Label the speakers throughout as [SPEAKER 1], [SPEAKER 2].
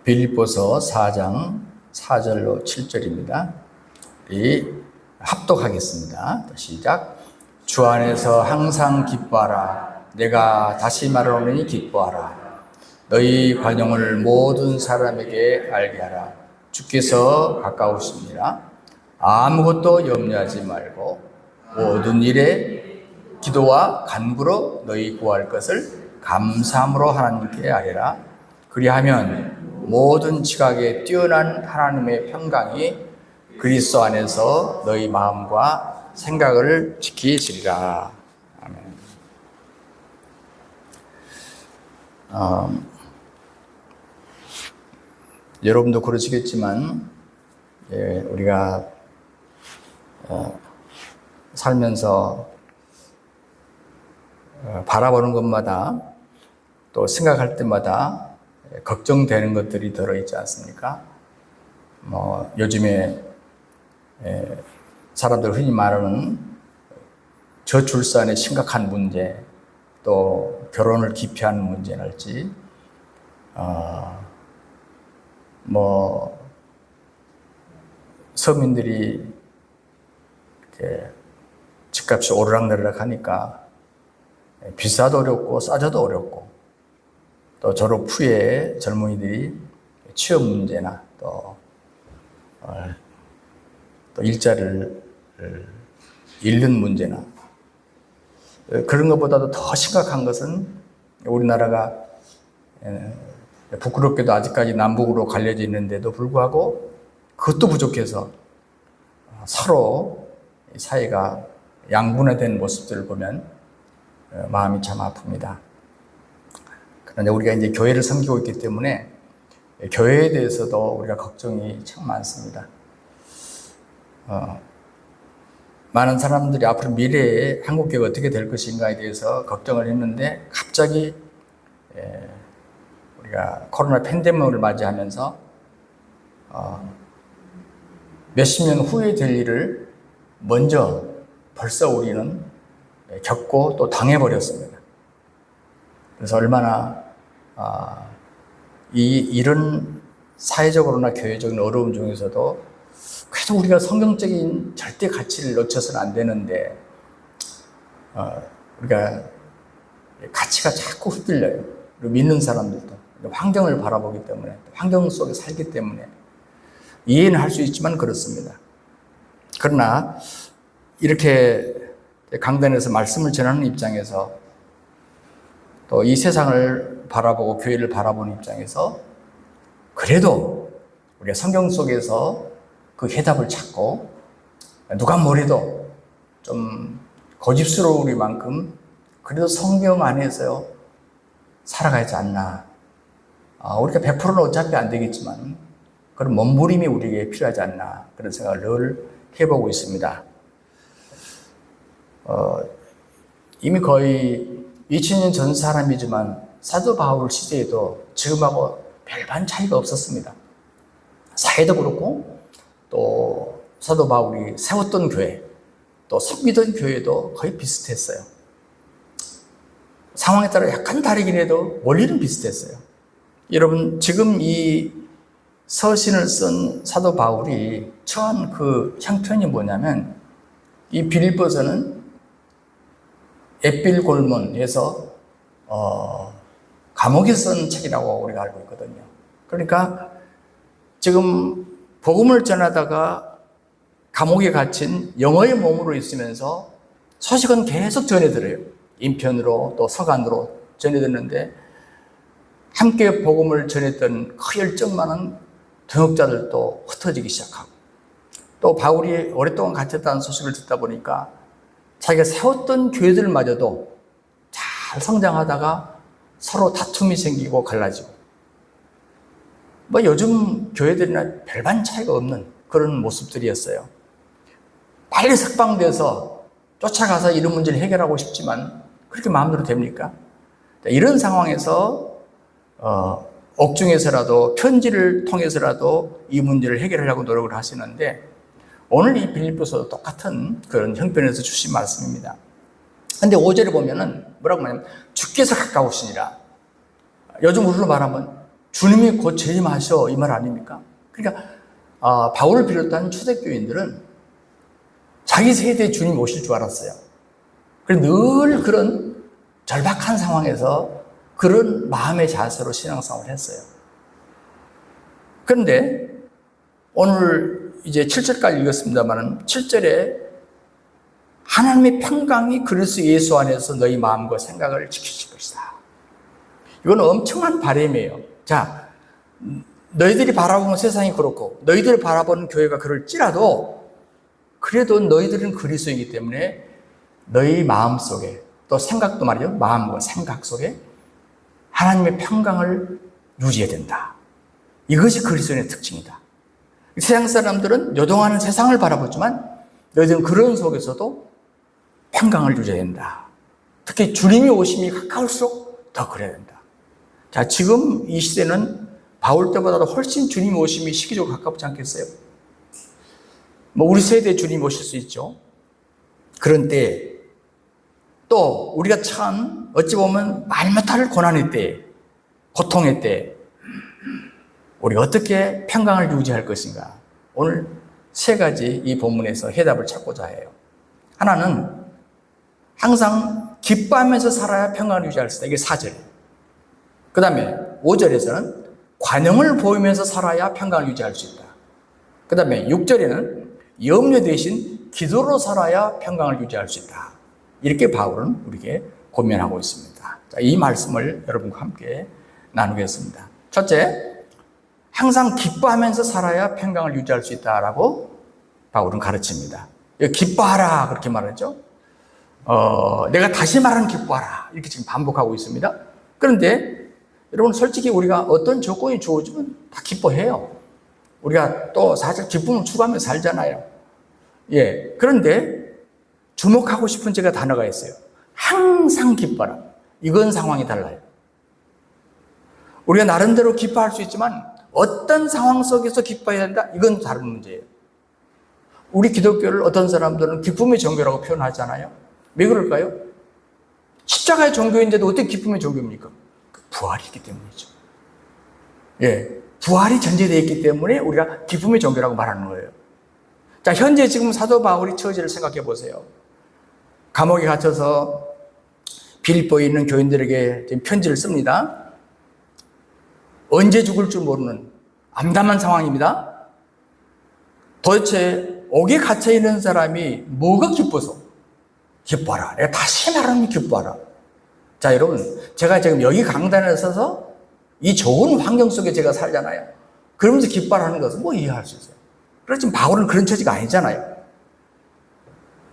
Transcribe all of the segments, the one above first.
[SPEAKER 1] 빌립보서 4장 4절로 7절입니다. 우리 합독하겠습니다. 시작. 주 안에서 항상 기뻐하라. 내가 다시 말하노니 기뻐하라. 너희 관용을 모든 사람에게 알게 하라. 주께서 가까우십니다. 아무것도 염려하지 말고 모든 일에 기도와 간구로 너희 구할 것을 감사함으로 하나님께 아뢰라. 그리하면 모든 지각에 뛰어난 하나님의 평강이 그리스도 안에서 너희 마음과 생각을 지키시리라. 아멘. 여러분도 그러시겠지만 우리가 살면서 바라보는 것마다 또 생각할 때마다 걱정되는 것들이 들어있지 않습니까? 요즘에 사람들 흔히 말하는 저출산의 심각한 문제, 또 결혼을 기피하는 문제랄지, 서민들이 이렇게 집값이 오르락내리락 하니까 비싸도 어렵고 싸져도 어렵고, 또 졸업 후에 젊은이들이 취업 문제나 또 일자리를 잃는 문제나, 그런 것보다도 더 심각한 것은 우리나라가 부끄럽게도 아직까지 남북으로 갈려져 있는데도 불구하고 그것도 부족해서 서로 사이가 양분화된 모습들을 보면 마음이 참 아픕니다. 그런데 우리가 이제 교회를 섬기고 있기 때문에 교회에 대해서도 우리가 걱정이 참 많습니다. 많은 사람들이 앞으로 미래에 한국교회가 어떻게 될 것인가에 대해서 걱정을 했는데, 갑자기 우리가 코로나 팬데믹을 맞이하면서 몇십 년 후에 될 일을 먼저 벌써 우리는 겪고 또 당해버렸습니다. 그래서 얼마나 이런 사회적으로나 교회적인 어려움 중에서도 그래도 우리가 성경적인 절대 가치를 놓쳐서는 안 되는데, 우리가 가치가 자꾸 흔들려요. 그리고 믿는 사람들도 환경을 바라보기 때문에, 환경 속에 살기 때문에 이해는 할 수 있지만 그렇습니다. 그러나 이렇게 강단에서 말씀을 전하는 입장에서, 또 이 세상을 바라보고 교회를 바라보는 입장에서, 그래도 우리가 성경 속에서 그 해답을 찾고, 누가 뭐래도 좀 고집스러우리만큼 그래도 성경 안에서 살아가지 않나. 우리가 100%는 어차피 안 되겠지만 그런 몸부림이 우리에게 필요하지 않나, 그런 생각을 늘 해보고 있습니다. 이미 거의 2000년 전 사람이지만 사도 바울 시대에도 지금하고 별반 차이가 없었습니다. 사회도 그렇고, 또 사도 바울이 세웠던 교회, 또 섬기던 교회도 거의 비슷했어요. 상황에 따라 약간 다르긴 해도 원리는 비슷했어요. 여러분, 지금 이 서신을 쓴 사도 바울이 처한 그 형편이 뭐냐면, 이 빌립보서는 앳빌골몬에서 감옥에 쓴 책이라고 우리가 알고 있거든요. 그러니까 지금 복음을 전하다가 감옥에 갇힌 영어의 몸으로 있으면서 소식은 계속 전해들어요. 인편으로 또 서간으로 전해듣는데, 함께 복음을 전했던 그 열정 많은 동역자들도 흩어지기 시작하고, 또 바울이 오랫동안 갇혔다는 소식을 듣다 보니까 자기가 세웠던 교회들마저도 잘 성장하다가 서로 다툼이 생기고 갈라지고, 요즘 교회들이나 별반 차이가 없는 그런 모습들이었어요. 빨리 석방돼서 쫓아가서 이런 문제를 해결하고 싶지만 그렇게 마음대로 됩니까? 이런 상황에서 옥중에서라도 편지를 통해서라도 이 문제를 해결하려고 노력을 하시는데, 오늘 이 빌립보서도 똑같은 그런 형편에서 주신 말씀입니다. 근데 5절에 보면은 뭐라고 말하냐면, 주께서 가까우시니라. 요즘 우리로 말하면 주님이 곧 재림하셔, 이 말 아닙니까? 그러니까 바울을 비롯한 초대교인들은 자기 세대에 주님 오실 줄 알았어요. 그래서 늘 그런 절박한 상황에서 그런 마음의 자세로 신앙생활을 했어요. 그런데 오늘 이제 7절까지 읽었습니다만 7절에 하나님의 평강이 그리스도 예수 안에서 너희 마음과 생각을 지키실 것이다. 이건 엄청난 바람이에요. 자, 너희들이 바라보는 세상이 그렇고 너희들이 바라보는 교회가 그럴지라도 그래도 너희들은 그리스도이기 때문에 너희 마음 속에 또 생각도 말이죠. 마음과 생각 속에 하나님의 평강을 유지해야 된다. 이것이 그리스도인의 특징이다. 세상 사람들은 요동하는 세상을 바라보지만 너희들은 그런 속에서도 평강을 유지해야 된다. 특히 주님이 오심이 가까울수록 더 그래야 된다. 자, 지금 이 시대는 바울 때보다도 훨씬 주님 오심이 시기적으로 가깝지 않겠어요? 우리 세대에 주님 오실 수 있죠. 그런 때 또 우리가 참 어찌 보면 말 못할 고난의 때, 고통의 때 우리가 어떻게 평강을 유지할 것인가? 오늘 세 가지 이 본문에서 해답을 찾고자 해요. 하나는 항상 기뻐하면서 살아야 평강을 유지할 수 있다. 이게 4절이에요. 그 다음에 5절에서는 관용을 보이면서 살아야 평강을 유지할 수 있다. 그 다음에 6절에는 염려 대신 기도로 살아야 평강을 유지할 수 있다. 이렇게 바울은 우리에게 고면하고 있습니다. 자, 이 말씀을 여러분과 함께 나누겠습니다. 첫째, 항상 기뻐하면서 살아야 평강을 유지할 수 있다라고 바울은 가르칩니다. 기뻐하라 그렇게 말하죠. 내가 다시 말하는 기뻐하라 이렇게 지금 반복하고 있습니다. 그런데 여러분 솔직히 우리가 어떤 조건이 주어지면 다 기뻐해요. 우리가 또 사실 기쁨을 추구하며 살잖아요. 예. 그런데 주목하고 싶은 제가 단어가 있어요. 항상 기뻐라. 이건 상황이 달라요. 우리가 나름대로 기뻐할 수 있지만 어떤 상황 속에서 기뻐해야 된다? 이건 다른 문제예요. 우리 기독교를 어떤 사람들은 기쁨의 종교라고 표현하잖아요. 왜 그럴까요? 십자가의 종교인데도 어떻게 기쁨의 종교입니까? 부활이 있기 때문이죠. 예, 부활이 전제되어 있기 때문에 우리가 기쁨의 종교라고 말하는 거예요. 자, 현재 지금 사도 바울이 처지를 생각해 보세요. 감옥에 갇혀서 빌립보에 있는 교인들에게 편지를 씁니다. 언제 죽을 줄 모르는 암담한 상황입니다. 도대체 옥에 갇혀 있는 사람이 뭐가 기뻐서? 기뻐하라. 내가 다시 말하면 기뻐하라. 자, 여러분, 제가 지금 여기 강단에 서서 이 좋은 환경 속에 제가 살잖아요. 그러면서 기뻐하라는 것은 뭐 이해할 수 있어요. 그렇지만 바울은 그런 처지가 아니잖아요.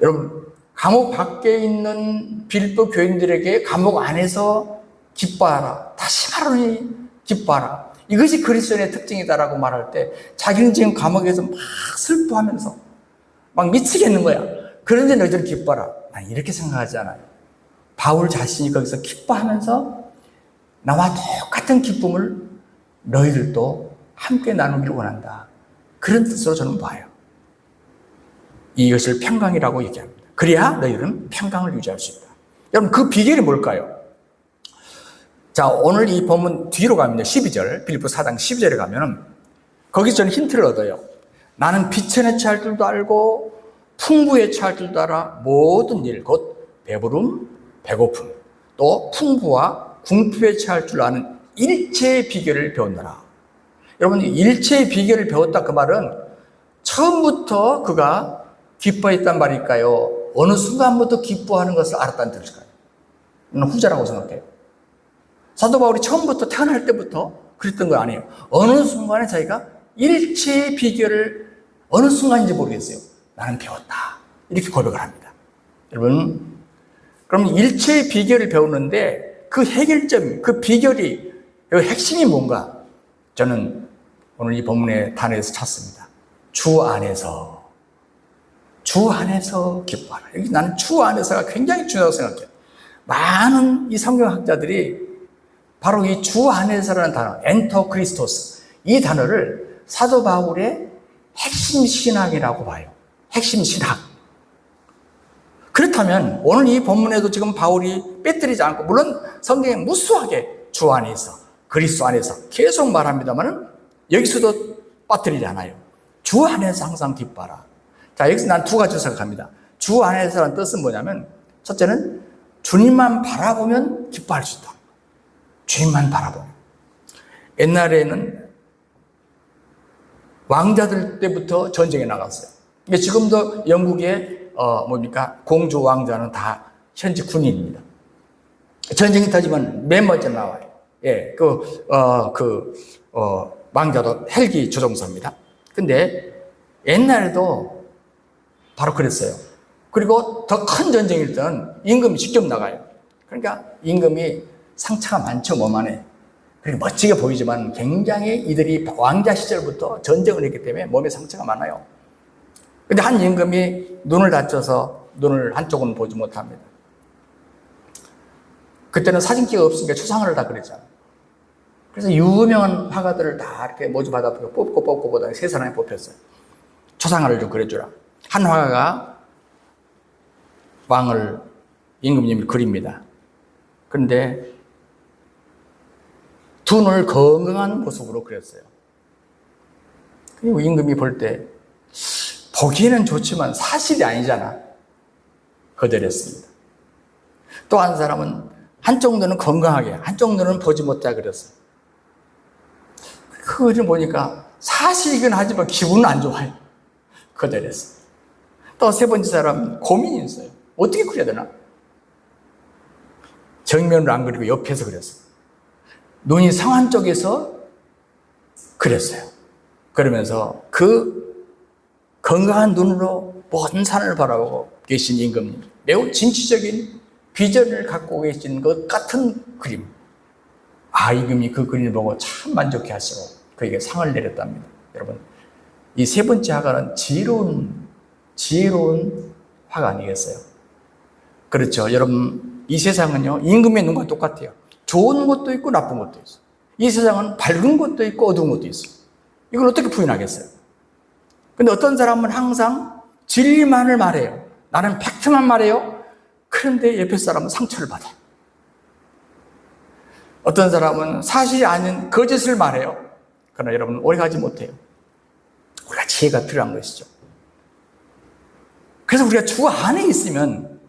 [SPEAKER 1] 여러분, 감옥 밖에 있는 빌립보 교인들에게 감옥 안에서 기뻐하라. 다시 말하니 기뻐하라. 이것이 그리스도인의 특징이다라고 말할 때 자기는 지금 감옥에서 막 슬퍼하면서 막 미치겠는 거야. 그런데 너희들은 기뻐하라. 난 이렇게 생각하지 않아요. 바울 자신이 거기서 기뻐하면서 나와 똑같은 기쁨을 너희들도 함께 나누기를 원한다. 그런 뜻으로 저는 봐요. 이것을 평강이라고 얘기합니다. 그래야 너희들은 평강을 유지할 수 있다. 여러분, 그 비결이 뭘까요? 자, 오늘 이 본문 뒤로 가면 12절, 빌립보 4장 12절에 가면은 거기서 저는 힌트를 얻어요. 나는 비천에 처할 줄도 알고 풍부에 처할 줄도 알아 모든 일, 곧 배부름, 배고픔, 또 풍부와 궁핍에 처할 줄 아는 일체의 비결을 배웠노라. 여러분, 일체의 비결을 배웠다 그 말은 처음부터 그가 기뻐했단 말일까요? 어느 순간부터 기뻐하는 것을 알았다는 뜻일까요? 저는 후자라고 생각해요. 사도 바울이 처음부터 태어날 때부터 그랬던 거 아니에요. 어느 순간에 자기가 일체의 비결을 어느 순간인지 모르겠어요. 나는 배웠다. 이렇게 고백을 합니다. 여러분, 그럼 일체의 비결을 배우는데 그 해결점, 그 비결이, 그 핵심이 뭔가? 저는 오늘 이 본문의 단어에서 찾습니다. 주 안에서. 주 안에서 기뻐하라. 여기 나는 주 안에서가 굉장히 중요하다고 생각해요. 많은 이 성경학자들이 바로 이 주 안에서라는 단어, 엔터 크리스토스, 이 단어를 사도 바울의 핵심 신학이라고 봐요. 핵심 신학. 그렇다면 오늘 이 본문에도 지금 바울이 빼뜨리지 않고, 물론 성경에 무수하게 주 안에 있어, 그리스도 안에서 계속 말합니다만은 여기서도 빠뜨리지 않아요. 주 안에서 항상 기뻐하라. 자, 여기서 난 두 가지 생각합니다. 주 안에서라는 뜻은 뭐냐면, 첫째는 주님만 바라보면 기뻐할 수 있다. 주님만 바라보면. 옛날에는 왕자들 때부터 전쟁에 나갔어요. 그러니까 지금도 영국의 공주 왕자는 다 현지 군인입니다. 전쟁이 터지면 맨 먼저 나와요. 예, 왕자도 헬기 조종사입니다. 근데 옛날에도 바로 그랬어요. 그리고 더 큰 전쟁일 때는 임금이 직접 나가요. 그러니까 임금이 상처가 많죠, 몸 안에. 그리고 멋지게 보이지만 굉장히 이들이 왕자 시절부터 전쟁을 했기 때문에 몸에 상처가 많아요. 근데 한 임금이 눈을 다쳐서 눈을 한쪽은 보지 못합니다. 그때는 사진기가 없으니까 추상화를 다 그랬잖아요. 그래서 유명한 화가들을 다 이렇게 모집하다 뽑고 보다가 세 사람이 뽑혔어요. 초상화를 좀 그려주라. 한 화가가 왕을, 임금님을 그립니다. 그런데 두 눈을 건강한 모습으로 그렸어요. 그리고 임금이 볼 때 보기에는 좋지만 사실이 아니잖아. 거절했습니다. 또 한 사람은 한쪽 눈은 건강하게, 한쪽 눈은 보지 못하게 그렸어요. 그 그림 보니까 사실이긴 하지만 기분은 안 좋아요. 거절했어요. 또 세 번째 사람은 고민이 있어요. 어떻게 그려야 되나? 정면으로 안 그리고 옆에서 그렸어요. 눈이 상한 쪽에서 그렸어요. 그러면서 그 건강한 눈으로 먼 산을 바라보고 계신 임금님, 매우 진취적인 비전을 갖고 계신 것 같은 그림. 임금이 그 그림을 보고 참 만족해 하시고 그에게 상을 내렸답니다. 여러분, 이 세 번째 화가는 지혜로운 화가 아니겠어요? 그렇죠. 여러분, 이 세상은요, 임금의 눈과 똑같아요. 좋은 것도 있고 나쁜 것도 있어요. 이 세상은 밝은 것도 있고 어두운 것도 있어요. 이걸 어떻게 부인하겠어요? 근데 어떤 사람은 항상 진리만을 말해요. 나는 팩트만 말해요. 그런데 옆에 사람은 상처를 받아요. 어떤 사람은 사실이 아닌 거짓을 말해요. 그러나 여러분, 오래 가지 못해요. 우리가 지혜가 필요한 것이죠. 그래서 우리가 주 안에 있으면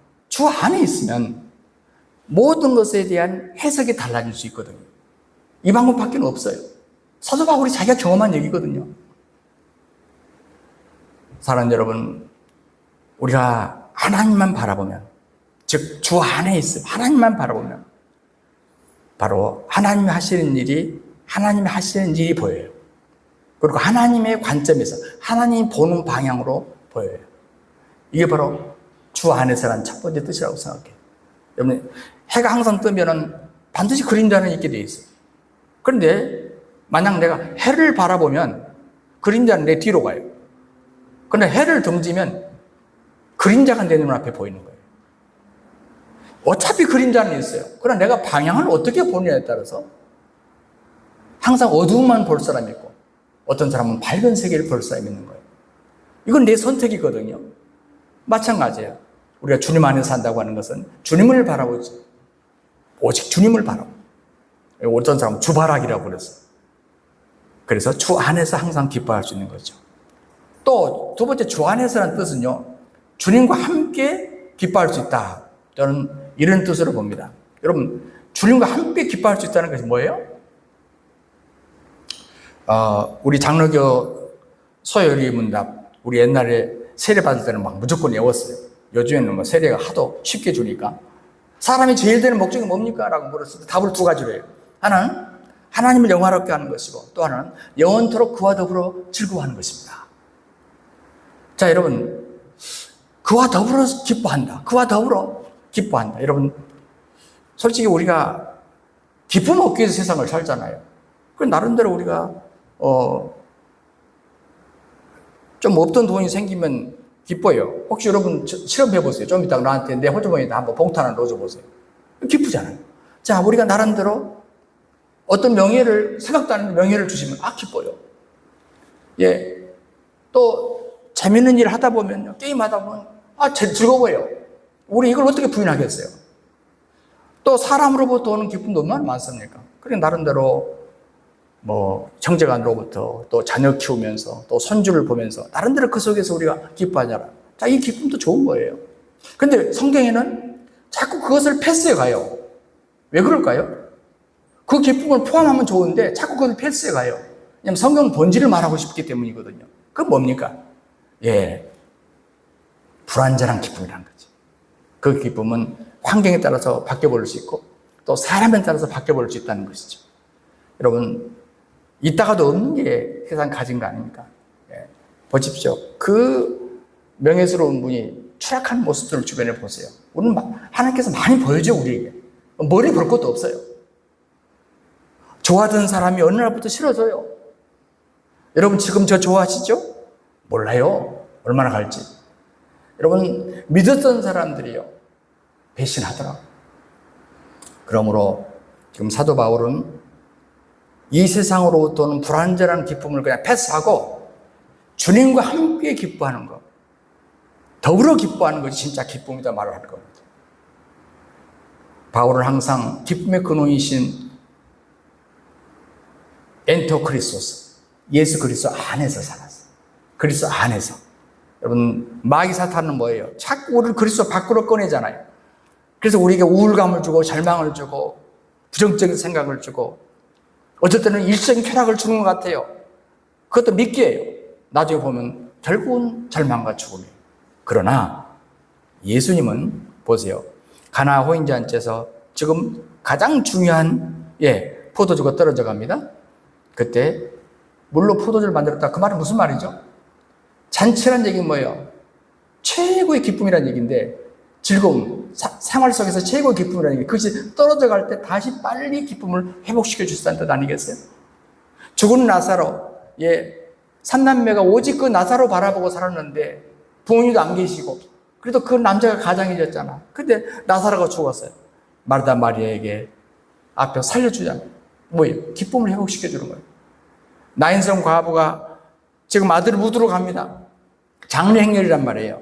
[SPEAKER 1] 모든 것에 대한 해석이 달라질 수 있거든요. 이 방법밖에 없어요. 사도 바울이 자기가 경험한 얘기거든요. 사랑하는 여러분, 우리가 하나님만 바라보면, 즉 주 안에 있으면 하나님만 바라보면 바로 하나님이 하시는 일이 보여요. 그리고 하나님의 관점에서 하나님이 보는 방향으로 보여요. 이게 바로 주 안에서라는 첫 번째 뜻이라고 생각해요. 여러분, 해가 항상 뜨면은 반드시 그림자는 있게 돼 있어요. 그런데 만약 내가 해를 바라보면 그림자는 내 뒤로 가요. 그런데 해를 등지면 그림자가 내 눈앞에 보이는 거예요. 어차피 그림자는 있어요. 그러나 내가 방향을 어떻게 보느냐에 따라서 항상 어두움만 볼 사람이 있고 어떤 사람은 밝은 세계를 볼 사람이 있는 거예요. 이건 내 선택이거든요. 마찬가지예요. 우리가 주님 안에서 산다고 하는 것은 주님을 바라보지. 오직 주님을 바라보. 어떤 사람은 주바락이라고 그랬어요. 그래서 주 안에서 항상 기뻐할 수 있는 거죠. 또 두 번째 주 안에서라는 뜻은요, 주님과 함께 기뻐할 수 있다. 저는 이런 뜻으로 봅니다. 여러분, 주님과 함께 기뻐할 수 있다는 것이 뭐예요? 우리 장로교 소요리 문답, 우리 옛날에 세례 받을 때는 막 무조건 외웠어요. 요즘에는 세례가 하도 쉽게 주니까. 사람이 제일 되는 목적이 뭡니까? 라고 물었을 때 답을 두 가지로 해요. 하나는 하나님을 영화롭게 하는 것이고, 또 하나는 영원토록 그와 더불어 즐거워하는 것입니다. 자, 여러분, 그와 더불어 기뻐한다. 그와 더불어 기뻐한다. 여러분, 솔직히 우리가 기쁨 얻기 위해서 세상을 살잖아요. 그 나름대로 우리가 좀 없던 돈이 생기면 기뻐요. 혹시 여러분 실험해보세요. 좀 이따가 나한테 내 호주머니에다 한번 봉투 하나 넣어줘보세요. 기쁘잖아요. 자, 우리가 나름대로 어떤 명예를, 생각도 안 하는 명예를 주시면 기뻐요. 예. 또 재밌는 일 하다 보면요, 게임 하다 보면 즐거워요. 우리 이걸 어떻게 부인하겠어요? 또 사람으로부터 오는 기쁨도 얼마나 많습니까? 그래 나름대로 뭐 형제간으로부터 또 자녀 키우면서 또 손주를 보면서 나름대로 그 속에서 우리가 기뻐하잖아. 자, 이 기쁨도 좋은 거예요. 근데 성경에는 자꾸 그것을 패스해 가요. 왜 그럴까요? 그 기쁨을 포함하면 좋은데 자꾸 그걸 패스해 가요. 왜냐하면 성경은 본질을 말하고 싶기 때문이거든요. 그건 뭡니까? 예, 불완전한 기쁨이라는 거지. 그 기쁨은 환경에 따라서 바뀌어버릴 수 있고 또 사람에 따라서 바뀌어버릴 수 있다는 것이죠. 여러분, 있다가도 없는 게 세상 가진 거 아닙니까? 예, 보십시오. 그 명예스러운 분이 추락한 모습들을 주변에 보세요. 오늘 하나님께서 많이 보여줘 우리에게. 머리 볼 것도 없어요. 좋아하던 사람이 어느 날부터 싫어져요. 여러분 지금 저 좋아하시죠? 몰라요. 얼마나 갈지. 여러분 믿었던 사람들이요 배신하더라. 그러므로 지금 사도 바울은 이 세상으로부터는 불완전한 기쁨을 그냥 패스하고 주님과 함께 기뻐하는 것, 더불어 기뻐하는 것이 진짜 기쁨이다 말을 할 겁니다. 바울은 항상 기쁨의 근원이신 엔토 크리스토스, 예수 그리스도 안에서 살았어요. 그리스도 안에서. 여러분 마귀 사탄은 뭐예요? 자꾸 우리를 그리스도 밖으로 꺼내잖아요. 그래서 우리에게 우울감을 주고 절망을 주고 부정적인 생각을 주고 어쩔 때는 일생 쾌락을 주는 것 같아요. 그것도 미끼예요. 나중에 보면 결국은 절망과 죽음이에요. 그러나 예수님은 보세요. 가나 호인 잔치에서 지금 가장 중요한 포도주가 떨어져 갑니다. 그때 물로 포도주를 만들었다. 그 말은 무슨 말이죠? 잔치란 얘기는 뭐예요? 최고의 기쁨이라는 얘기인데 즐거움, 생활 속에서 최고의 기쁨이라는 얘기. 그것이 떨어져 갈 때 다시 빨리 기쁨을 회복시켜 주시다는 뜻 아니겠어요? 죽은 나사로, 삼남매가 오직 그 나사로 바라보고 살았는데 부모님도 안 계시고 그래도 그 남자가 가장해졌잖아. 근데 나사로가 죽었어요. 마르다 마리아에게 앞에 살려주잖아요. 뭐예요? 기쁨을 회복시켜 주는 거예요. 나인성 과부가 지금 아들을 묻으러 갑니다. 장례 행렬이란 말이에요.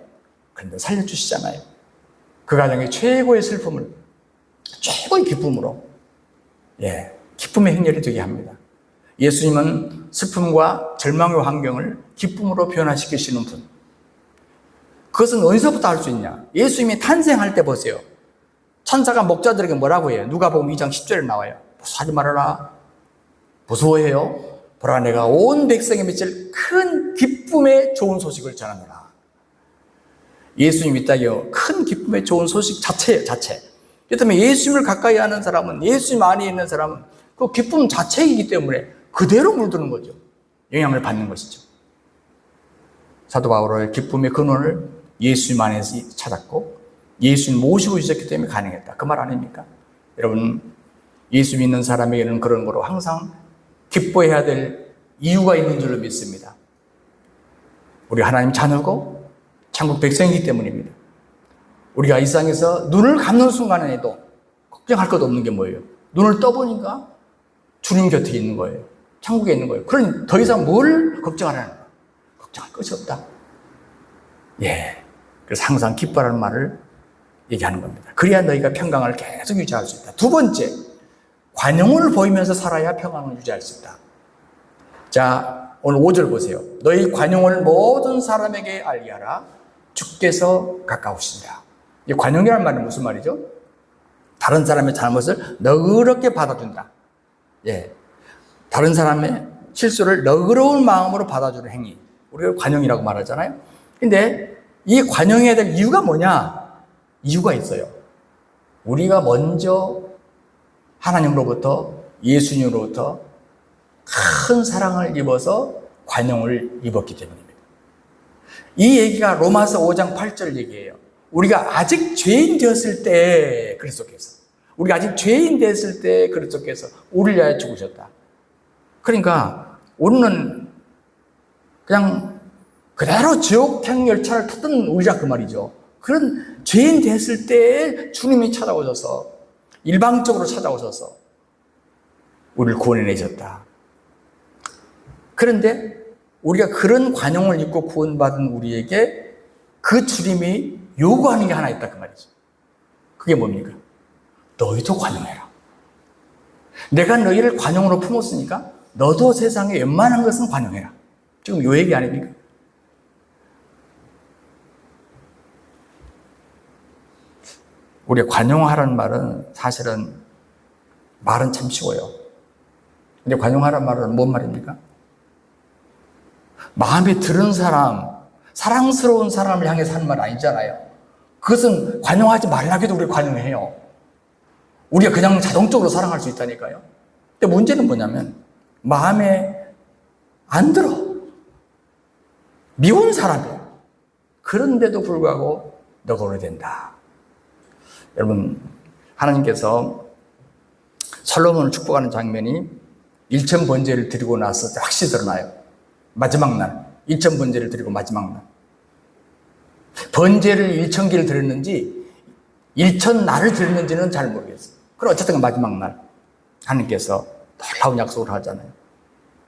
[SPEAKER 1] 그런데 살려주시잖아요. 그 가정의 최고의 슬픔을 최고의 기쁨으로 기쁨의 행렬이 되게 합니다. 예수님은 슬픔과 절망의 환경을 기쁨으로 변화시키시는 분. 그것은 어디서부터 할 수 있냐? 예수님이 탄생할 때 보세요. 천사가 목자들에게 뭐라고 해요? 누가복음 2장 10절에 나와요. 하지 말아라. 무서워해요. 보라 내가 온 백성에 미칠 큰 기쁨의 좋은 소식을 전하노라. 예수님이 있다요. 큰 기쁨의 좋은 소식 자체예요. 자체. 그렇다면 예수님을 가까이 하는 사람은, 예수님 안에 있는 사람은 그 기쁨 자체이기 때문에 그대로 물드는 거죠. 영향을 받는 것이죠. 사도 바울의 기쁨의 근원을 예수님 안에서 찾았고 예수님 모시고 있었기 때문에 가능했다. 그 말 아닙니까? 여러분 예수 믿는 사람에게는 그런 거로 항상 기뻐해야 될 이유가 있는 줄로 믿습니다. 우리 하나님 자녀고 천국 백성이기 때문입니다. 우리가 이 세상에서 눈을 감는 순간에도 걱정할 것 없는 게 뭐예요? 눈을 떠보니까 주님 곁에 있는 거예요. 천국에 있는 거예요. 그러니 더 이상 뭘 걱정하라는 거예요? 걱정할 것이 없다. 그래서 항상 기뻐하라는 말을 얘기하는 겁니다. 그래야 너희가 평강을 계속 유지할 수 있다. 두 번째, 관용을 보이면서 살아야 평강을 유지할 수 있다. 자, 오늘 5절 보세요. 너희 관용을 모든 사람에게 알게 하라. 주께서 가까우신다. 이 관용이라는 말은 무슨 말이죠? 다른 사람의 잘못을 너그럽게 받아준다. 다른 사람의 실수를 너그러운 마음으로 받아주는 행위. 우리가 관용이라고 말하잖아요. 근데 이 관용해야 될 이유가 뭐냐? 이유가 있어요. 우리가 먼저 하나님으로부터, 예수님으로부터 큰 사랑을 입어서 관용을 입었기 때문입니다. 이 얘기가 로마서 5장 8절 얘기예요. 우리가 아직 죄인 되었을 때 그리스도께서, 우리가 아직 죄인 되었을 때 그리스도께서 우리를 위하여 죽으셨다. 그러니까 우리는 그냥 그대로 지옥행 열차를 탔던 우리라 그 말이죠. 그런 죄인 됐을 때 주님이 찾아오셔서 일방적으로 찾아오셔서 우리를 구원해내셨다. 그런데 우리가 그런 관용을 입고 구원받은 우리에게 그 주님이 요구하는 게 하나 있다 그 말이죠. 그게 뭡니까? 너희도 관용해라. 내가 너희를 관용으로 품었으니까 너도 세상에 웬만한 것은 관용해라. 지금 요 얘기 아닙니까? 우리가 관용하라는 말은 사실은 말은 참 쉬워요. 근데 관용하라는 말은 뭔 말입니까? 마음에 드는 사람, 사랑스러운 사람을 향해서 하는 말 아니잖아요. 그것은 관용하지 말라고 해도 우리가 관용해요. 우리가 그냥 자동적으로 사랑할 수 있다니까요. 근데 문제는 뭐냐면 마음에 안 들어. 미운 사람이에요. 그런데도 불구하고 너가 오래 된다. 여러분, 하나님께서 솔로몬을 축복하는 장면이 일천 번제를 드리고 나서 확실히 드러나요. 마지막 날, 일천 번제를 드리고 마지막 날. 번제를 일천 개를 드렸는지 일천 날을 드렸는지는 잘 모르겠어요. 그럼 어쨌든 마지막 날 하나님께서 놀라운 약속을 하잖아요.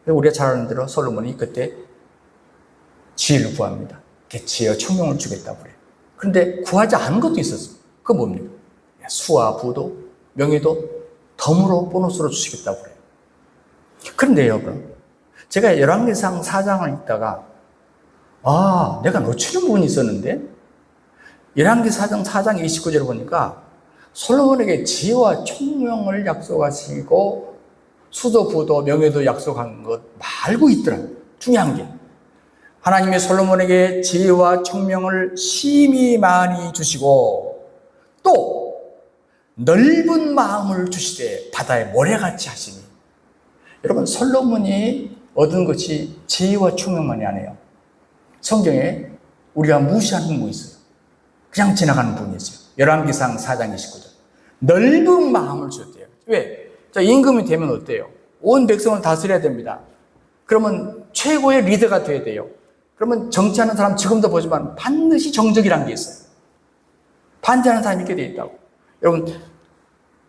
[SPEAKER 1] 우리가 잘 아는 대로 솔로몬이 그때 지혜를 구합니다. 지혜와 총명을 주겠다고 그래요. 그런데 구하지 않은 것도 있었어요. 그건 뭡니까? 수와 부도, 명예도 덤으로 보너스로 주시겠다고 그래요. 그런데 여러분, 제가 열왕기상 4장을 읽다가 내가 놓치는 부분이 있었는데 열왕기상 4장 29절을 보니까 솔로몬에게 지혜와 총명을 약속하시고 수도, 부도, 명예도 약속한 것 말고 있더라고요. 중요한 게 하나님이 솔로몬에게 지혜와 총명을 심히 많이 주시고 또 넓은 마음을 주시되 바다의 모래같이 하시니. 여러분, 솔로몬이 얻은 것이 지혜와 총명만이 아니에요. 성경에 우리가 무시하는 부분이 있어요. 그냥 지나가는 부분이 있어요. 열왕기상 4장 29절. 넓은 마음을 주셨대요. 왜? 자, 임금이 되면 어때요? 온 백성을 다스려야 됩니다. 그러면 최고의 리더가 돼야 돼요. 그러면 정치하는 사람 지금도 보지만 반드시 정적이라는 게 있어요. 반대하는 사람이 있게 되어 있다고. 여러분,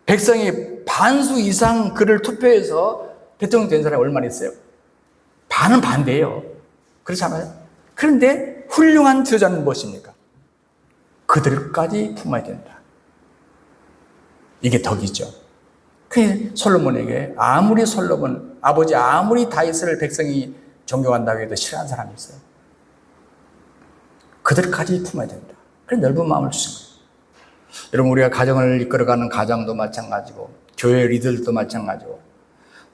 [SPEAKER 1] 백성이 반수 이상 그를 투표해서 대통령 된 사람이 얼마나 있어요? 반은 반대예요. 그렇지 않아요? 그런데 훌륭한 지도자는 무엇입니까? 그들까지 품어야 된다. 이게 덕이죠. 그 솔로몬에게 아버지 아무리 다윗을 백성이 존경한다고 해도 싫어하는 사람이 있어요. 그들까지 품어야 된다. 그래서 넓은 마음을 주신 거예요. 여러분, 우리가 가정을 이끌어가는 가장도 마찬가지고 교회 리더들도 마찬가지고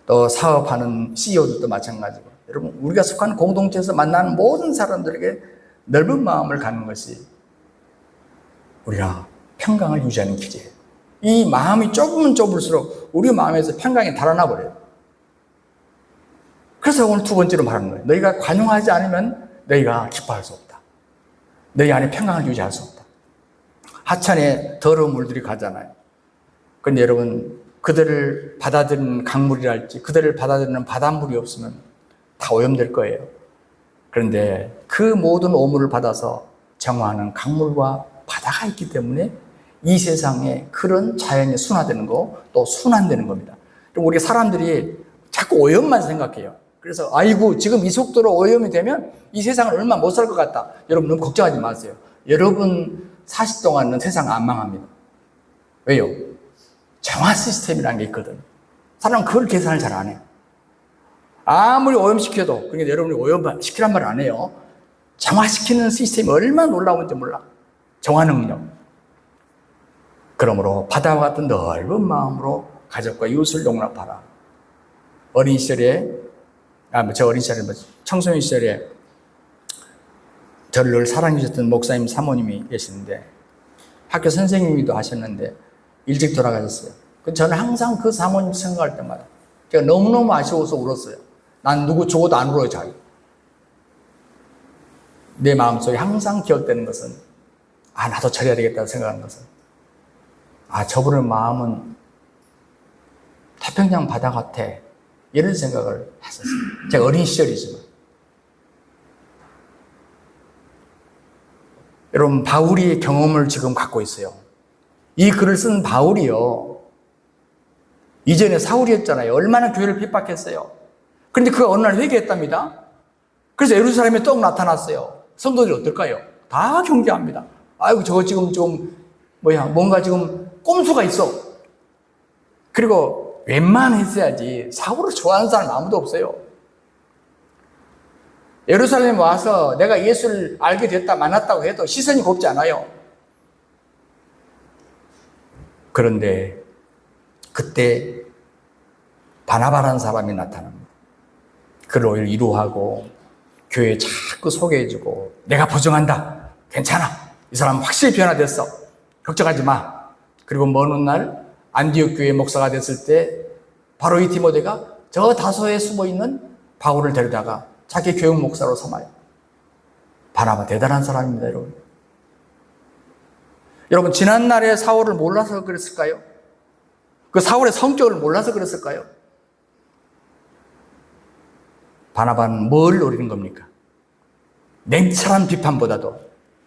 [SPEAKER 1] 또 사업하는 CEO들도 마찬가지고 여러분, 우리가 속한 공동체에서 만나는 모든 사람들에게 넓은 마음을 갖는 것이 우리가 평강을 유지하는 길이에요. 이 마음이 좁으면 좁을수록 우리 마음에서 평강이 달아나 버려요. 그래서 오늘 두 번째로 말하는 거예요. 너희가 관용하지 않으면 너희가 기뻐할 수 없다. 너희 안에 평강을 유지할 수 없다. 하천에 더러운 물들이 가잖아요. 그런데 여러분, 그들을 받아들이는 강물이랄지 그들을 받아들이는 바닷물이 없으면 다 오염될 거예요. 그런데 그 모든 오물을 받아서 정화하는 강물과 바다가 있기 때문에 이 세상에 그런 자연이 순화되는 거, 또 순환되는 겁니다. 우리 사람들이 자꾸 오염만 생각해요. 그래서 아이고 지금 이 속도로 오염이 되면 이 세상을 얼마 못 살 것 같다. 여러분 너무 걱정하지 마세요. 여러분 40 동안은 세상 안 망합니다. 왜요? 정화 시스템이라는 게 있거든. 사람은 그걸 계산을 잘 안 해요. 아무리 오염시켜도, 그러니까 여러분이 오염시키란 말 안 해요. 정화시키는 시스템이 얼마나 놀라운지 몰라. 정화 능력. 그러므로 바다와 같은 넓은 마음으로 가족과 이웃을 용납하라. 어린 시절에, 청소년 시절에 저를 늘 사랑해 주셨던 목사님 사모님이 계시는데 학교 선생님이기도 하셨는데 일찍 돌아가셨어요. 저는 항상 그 사모님 생각할 때마다 제가 너무너무 아쉬워서 울었어요. 난 누구 죽어도 안 울어요, 잘. 내 마음속에 항상 기억되는 것은 나도 저래야 되겠다고 생각하는 것은 저분의 마음은 태평양 바다 같아. 이런 생각을 했었어요. 제가 어린 시절이지만. 여러분, 바울이 경험을 지금 갖고 있어요. 이 글을 쓴 바울이요. 이전에 사울이었잖아요. 얼마나 교회를 핍박했어요. 그런데 그가 어느 날 회개했답니다. 그래서 예루살렘에 떡 나타났어요. 성도들이 어떨까요? 다 경계합니다. 아이고, 저거 지금 뭔가 지금 꼼수가 있어. 그리고 웬만했어야지. 사울을 좋아하는 사람 아무도 없어요. 예루살렘 와서 내가 예수를 알게 됐다 만났다고 해도 시선이 곱지 않아요. 그런데 그때 바나바라는 사람이 나타납니다. 그를 위로하고 교회에 자꾸 소개해주고 내가 보증한다. 괜찮아. 이 사람 확실히 변화됐어. 걱정하지 마. 그리고 먼 훗날 안디옥 교회 목사가 됐을 때 바로 이 디모데가 저 다소에 숨어있는 바울을 데려다가 자기 교육 목사로 삼아요. 바나바 대단한 사람입니다, 여러분. 여러분, 지난날에 사울을 몰라서 그랬을까요? 그 사울의 성격을 몰라서 그랬을까요? 바나바는 뭘 노리는 겁니까? 냉철한 비판보다도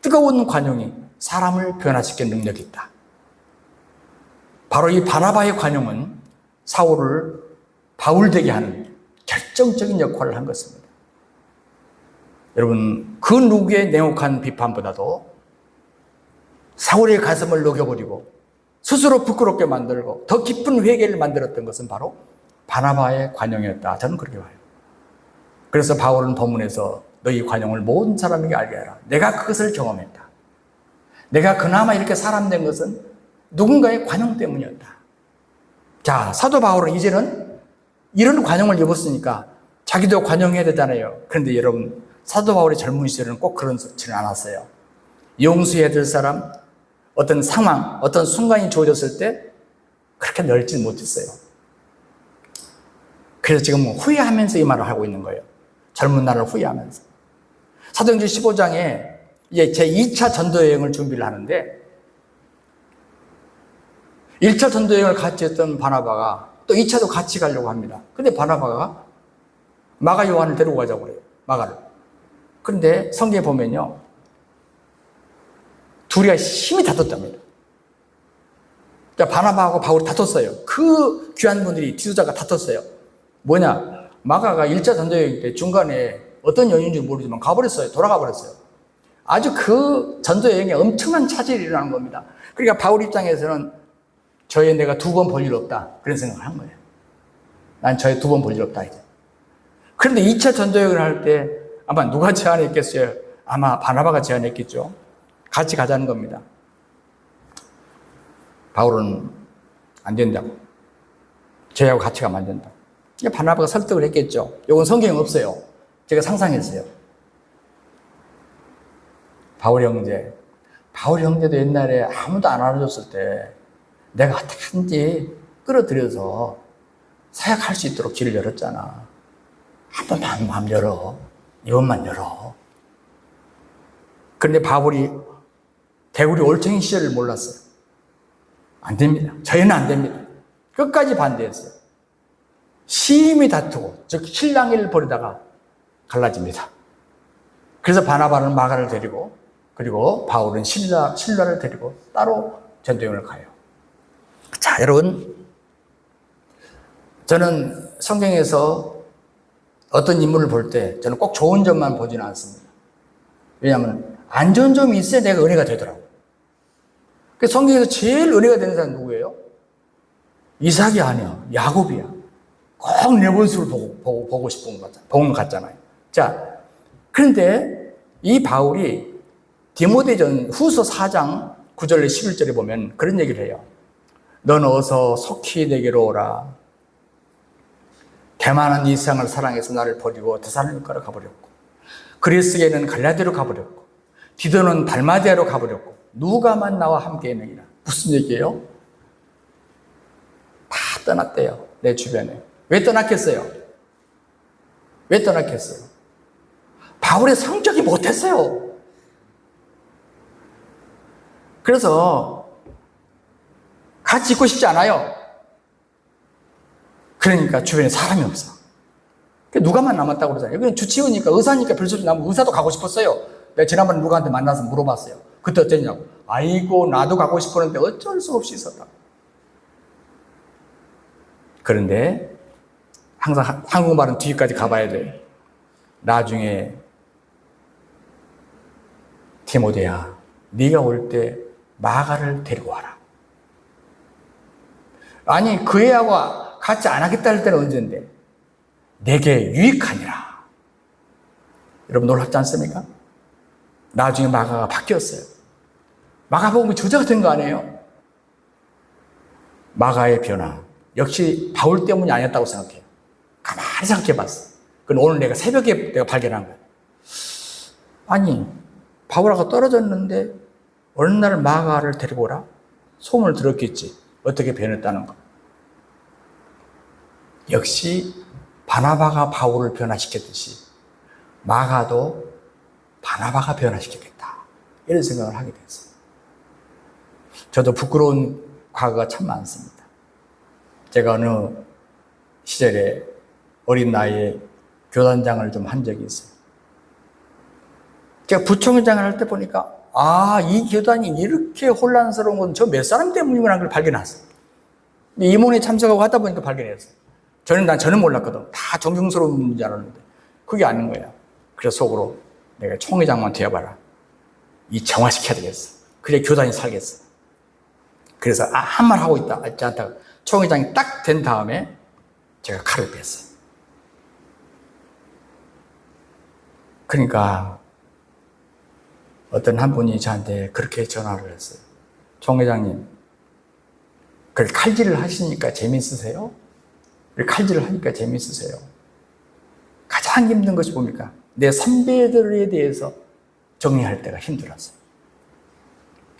[SPEAKER 1] 뜨거운 관용이 사람을 변화시키는 능력이 있다. 바로 이 바나바의 관용은 사울을 바울되게 하는 결정적인 역할을 한 것입니다. 여러분, 그 누구의 냉혹한 비판보다도 사울의 가슴을 녹여버리고 스스로 부끄럽게 만들고 더 깊은 회개를 만들었던 것은 바로 바나바의 관용이었다. 저는 그렇게 봐요. 그래서 바울은 본문에서 너희 관용을 모든 사람에게 알게 하라. 내가 그것을 경험했다. 내가 그나마 이렇게 사람 된 것은 누군가의 관용 때문이었다. 자, 사도 바울은 이제는 이런 관용을 입었으니까 자기도 관용해야 되잖아요. 그런데 여러분, 사도 바울의 젊은 시절은 꼭 그렇지는 않았어요. 용서해야 될 사람, 어떤 상황, 어떤 순간이 주어졌을 때 그렇게 넓지 못했어요. 그래서 지금 후회하면서 이 말을 하고 있는 거예요. 젊은 날을 후회하면서. 사도행전 15장에 이제 제 2차 전도여행을 준비를 하는데 1차 전도여행을 같이 했던 바나바가 또 2차도 같이 가려고 합니다. 근데 바나바가 마가 요한을 데리고 가자고 그래요. 마가를. 그런데 성경에 보면요. 둘이가 힘이 다퉜답니다. 그러니까 바나바하고 바울이 다퉜어요. 그 귀한 분들이 지도자가 다퉜어요. 뭐냐? 마가가 1차 전도여행 때 중간에 어떤 연유인지 모르지만 가버렸어요. 돌아가 버렸어요. 아주 그 전도여행에 엄청난 차질이 일어나는 겁니다. 그러니까 바울 입장에서는 저에 내가 2번 볼 일 없다. 그런 생각을 한 거예요. 난 저에 2번 볼 일 없다. 이제. 그런데 2차 전도여행을 할 때 아마 누가 제안했겠어요? 아마 바나바가 제안했겠죠. 같이 가자는 겁니다. 바울은 안 된다고. 저희하고 같이 가면 안 된다고. 바나바가 설득을 했겠죠. 이건 성경에 없어요. 제가 상상했어요. 바울 형제도 옛날에 아무도 안 알아줬을 때 내가 어떻게든지 끌어들여서 사역할 수 있도록 길을 열었잖아. 한 번만 마음 열어. 이번만 열어. 그런데 바울이 대구리 올챙이 시절을 몰랐어요. 안 됩니다. 저희는 안 됩니다. 끝까지 반대했어요. 심히 다투고, 즉 실랑이를 벌이다가 갈라집니다. 그래서 바나바는 마가를 데리고, 그리고 바울은 실라를 데리고 따로 전도여행을 가요. 자, 여러분, 저는 성경에서 어떤 인물을 볼 때 저는 꼭 좋은 점만 보지는 않습니다. 왜냐하면 안 좋은 점이 있어야 내가 은혜가 되더라고요. 그 성경에서 제일 은혜가 되는 사람은 누구예요? 이삭이 아니야. 야곱이야. 꼭 내 모습을 보고 싶은 것 같잖아요. 자, 그런데 이 바울이 디모데전 후서 4장 9절에 11절에 보면 그런 얘기를 해요. 넌 어서 속히 내게로 오라. 대만한 이 세상을 사랑해서 나를 버리고 데살로니가로 가버렸고, 그리스에는 갈라디아로 가버렸고, 디도는 달마디아로 가버렸고, 누가만 나와 함께 있느니라. 무슨 얘기예요? 다 떠났대요. 내 주변에. 왜 떠났겠어요? 왜 떠났겠어요? 바울의 성격이 못했어요. 그래서 같이 있고 싶지 않아요. 그러니까 주변에 사람이 없어. 누가만 남았다고 그러잖아요. 여기는 주치의니까 의사니까 별소리 나면 의사도 가고 싶었어요. 내가 지난번에 누가한테 만나서 물어봤어요. 그때 어땠냐고. 아이고 나도 가고 싶었는데 어쩔 수 없이 있었다. 그런데 항상 한국말은 뒤까지 가봐야 돼. 나중에 디모데야, 네가 올 때 마가를 데리고 와라. 아니 그 애하고 같이 안 하겠다 할 때는 언제인데? 내게 유익하니라. 여러분 놀랍지 않습니까? 나중에 마가가 바뀌었어요. 마가복음이 저자가 된 거 아니에요? 마가의 변화. 역시 바울 때문이 아니었다고 생각해요. 가만히 생각해 봤어. 그건 오늘 내가 새벽에 내가 발견한 거야. 아니, 바울하고 떨어졌는데 어느 날 마가를 데리고 오라? 소문을 들었겠지. 어떻게 변했다는 거. 역시 바나바가 바울을 변화시켰듯이 마가도 바나바가 변화시켰겠다. 이런 생각을 하게 됐어요. 저도 부끄러운 과거가 참 많습니다. 제가 어느 시절에 어린 나이에 교단장을 좀 한 적이 있어요. 제가 부총회장을 할 때 보니까 이 교단이 이렇게 혼란스러운 건 저 몇 사람 때문이라는 걸 발견했어요. 임원회 참석하고 하다 보니까 발견했어요. 저는 몰랐거든. 다 존경스러운 분인 줄 알았는데 그게 아닌 거야. 그래서 속으로 내가 총회장만 되어봐라. 이 정화시켜야 되겠어. 그래 교단이 살겠어. 그래서 한 말 하고 있다. 알지 않다가 총회장이 딱 된 다음에 제가 칼을 뺐어요. 그러니까 어떤 한 분이 저한테 그렇게 전화를 했어요. 총회장님, 그래 칼질을 하시니까 재미있으세요? 칼질을 하니까 재미있으세요? 가장 힘든 것이 뭡니까? 내 선배들에 대해서 정리할 때가 힘들었어요.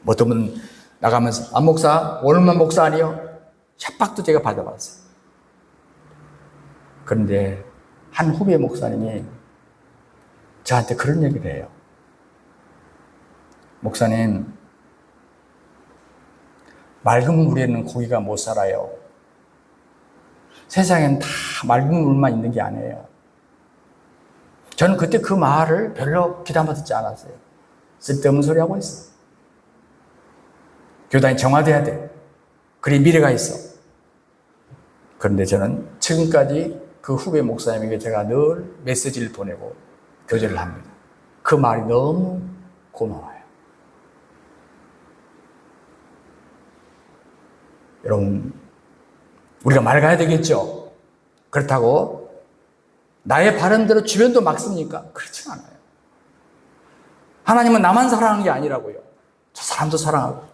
[SPEAKER 1] 어떤 분 나가면서 목사, 오늘만 목사 아니요? 협박도 제가 받아봤어요. 그런데 한 후배 목사님이 저한테 그런 얘기를 해요. 목사님, 맑은 물에는 고기가 못 살아요. 세상엔 다 맑은 물만 있는 게 아니에요. 저는 그때 그 말을 별로 귀담아 듣지 않았어요. 쓸데없는 소리 하고 있어. 교단이 정화돼야 돼. 그리 미래가 있어. 그런데 저는 지금까지 그 후배 목사님에게 제가 늘 메시지를 보내고 교제를 합니다. 그 말이 너무 고마워요. 여러분, 우리가 맑아야 되겠죠? 그렇다고 나의 바람대로 주변도 막습니까? 그렇지 않아요. 하나님은 나만 사랑하는 게 아니라고요. 저 사람도 사랑하고.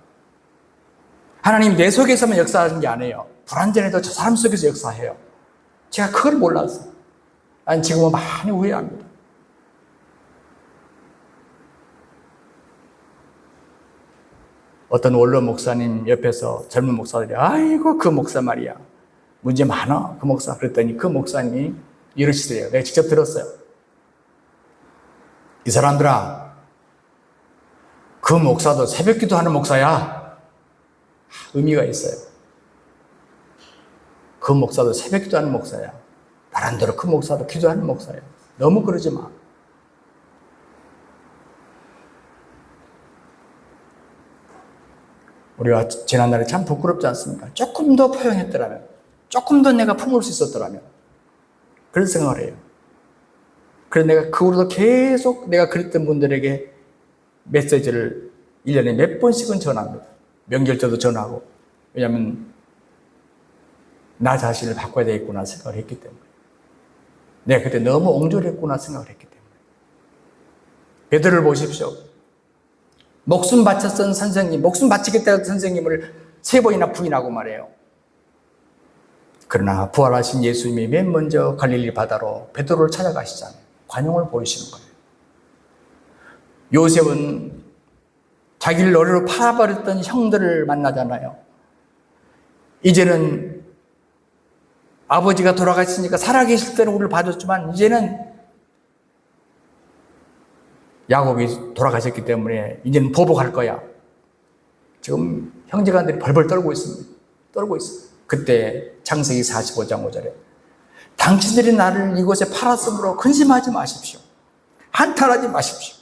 [SPEAKER 1] 하나님 내 속에서만 역사하는 게 아니에요. 불완전해도 저 사람 속에서 역사해요. 제가 그걸 몰랐어요. 난 지금은 많이 후회합니다. 어떤 원로 목사님 옆에서 젊은 목사들이 아이고 그 목사 말이야. 문제 많아 그 목사. 그랬더니 그 목사님이 이러시더래요. 내가 직접 들었어요. 이 사람들아, 그 목사도 새벽기도 하는 목사야. 의미가 있어요. 그 목사도 새벽기도 하는 목사야. 나름대로 그 목사도 기도하는 목사야. 너무 그러지 마. 우리가 지난날에 참 부끄럽지 않습니까? 조금 더 포용했더라면, 조금 더 내가 품을 수 있었더라면, 그런 생각을 해요. 그래서 내가 그 후로도 계속 내가 그랬던 분들에게 메시지를 1년에 몇 번씩은 전합니다. 명절 때도 전하고. 왜냐하면 나 자신을 바꿔야 되겠구나 생각을 했기 때문에. 내가 그때 너무 옹졸했구나 생각을 했기 때문에. 베드로를 보십시오. 목숨 바쳤던 선생님, 목숨 바치겠다는 선생님을 3번이나 부인하고 말해요. 그러나 부활하신 예수님이 맨 먼저 갈릴리 바다로 베드로를 찾아가시잖아요. 관용을 보이시는 거예요. 요셉은 자기를 노래로 팔아버렸던 형들을 만나잖아요. 이제는 아버지가 돌아가시니까 살아계실 때는 우리를 봐줬지만 이제는 야곱이 돌아가셨기 때문에 이제는 보복할 거야. 지금 형제간들이 벌벌 떨고 있습니다. 떨고 있어요. 그때 창세기 45장 5절에 당신들이 나를 이곳에 팔았으므로 근심하지 마십시오. 한탄하지 마십시오.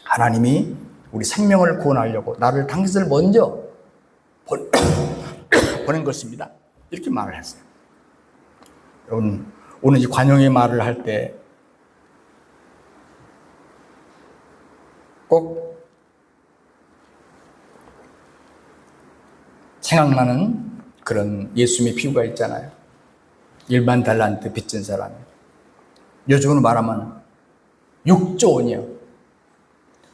[SPEAKER 1] 하나님이 우리 생명을 구원하려고 나를 당신을 먼저 보낸 것입니다. 이렇게 말을 했어요. 여러분, 오늘 이 관용의 말을 할 때 꼭 생각나는 그런 예수님의 비유가 있잖아요. 1만 달란트 빚진 사람이. 요즘으로 말하면 6조 원이에요.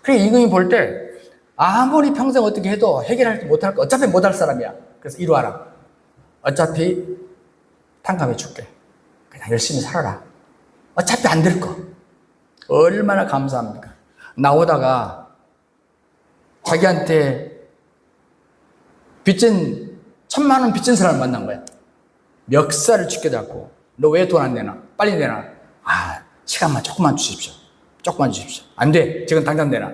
[SPEAKER 1] 그래, 임금이 볼 때 아무리 평생 어떻게 해도 해결하지 못할 거, 어차피 못할 사람이야. 그래서 이리 와라. 어차피 탕감해 줄게. 그냥 열심히 살아라. 어차피 안 될 거. 얼마나 감사합니까? 나오다가 자기한테 빚진 1,000만 원 빚진 사람을 만난 거야. 멱살을 쥐게 잡고 너 왜 돈 안 내나? 빨리 내놔. 아, 시간만 조금만 주십시오. 조금만 주십시오. 안 돼. 지금 당장 내놔.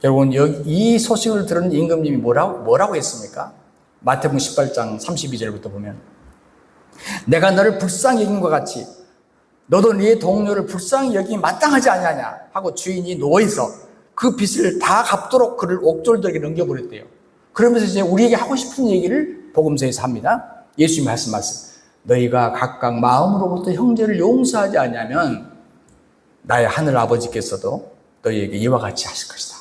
[SPEAKER 1] 여러분, 이 소식을 들은 임금님이 뭐라고 했습니까? 마태복음 18장 32절부터 보면 내가 너를 불쌍히 여긴 것 같이 너도 네 동료를 불쌍히 여기기 마땅하지 아니하냐 하고 주인이 누워있어 그 빚을 다 갚도록 그를 옥졸들에게 넘겨버렸대요. 그러면서 이제 우리에게 하고 싶은 얘기를 복음서에서 합니다. 예수님이 하신 말씀, 너희가 각각 마음으로부터 형제를 용서하지 않으면 나의 하늘 아버지께서도 너희에게 이와 같이 하실 것이다.